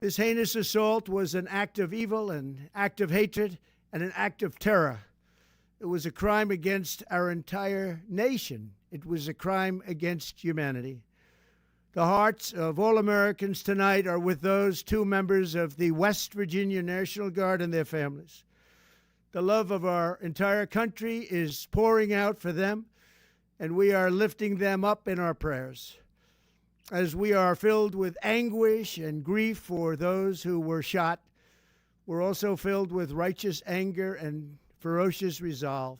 This heinous assault was an act of evil, an act of hatred, and an act of terror. It was a crime against our entire nation. It was a crime against humanity. The hearts of all Americans tonight are with those two members of the West Virginia National Guard and their families. The love of our entire country is pouring out for them, and we are lifting them up in our prayers. As we are filled with anguish and grief for those who were shot, we're also filled with righteous anger and ferocious resolve.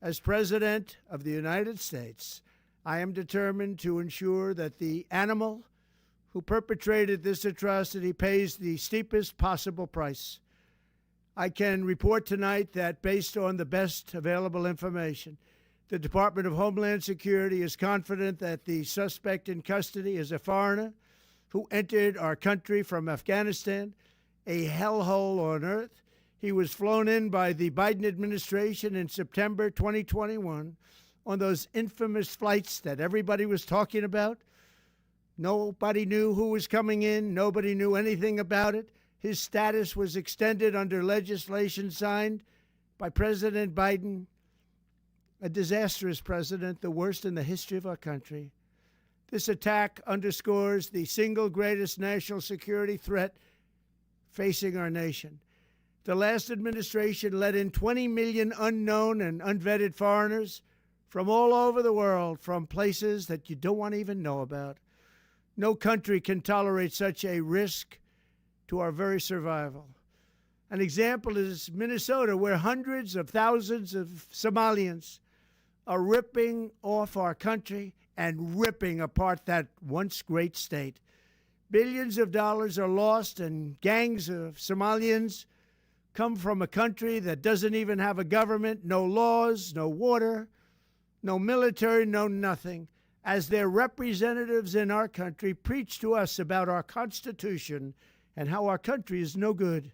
As President of the United States, I am determined to ensure that the animal who perpetrated this atrocity pays the steepest possible price. I can report tonight that based on the best available information, the Department of Homeland Security is confident that the suspect in custody is a foreigner who entered our country from Afghanistan, a hellhole on earth. He was flown in by the Biden administration in September 2021 on those infamous flights that everybody was talking about. Nobody knew who was coming in. Nobody knew anything about it. His status was extended under legislation signed by President Biden, a disastrous president, the worst in the history of our country. This attack underscores the single greatest national security threat facing our nation. The last administration let in 20 million unknown and unvetted foreigners from all over the world, from places that you don't want to even know about. No country can tolerate such a risk to our very survival. An example is Minnesota, where hundreds of thousands of Somalians are ripping off our country and ripping apart that once great state. Billions of dollars are lost, and gangs of Somalians come from a country that doesn't even have a government, no laws, no water, no military, no nothing. As their representatives in our country preach to us about our Constitution and how our country is no good.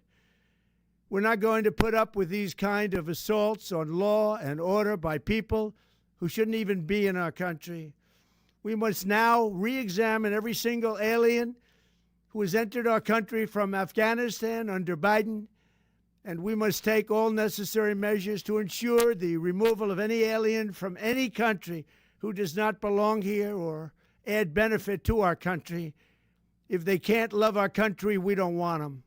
We're not going to put up with these kind of assaults on law and order by people who shouldn't even be in our country. We must now re-examine every single alien who has entered our country from Afghanistan under Biden, and we must take all necessary measures to ensure the removal of any alien from any country who does not belong here or add benefit to our country. If they can't love our country, we don't want them.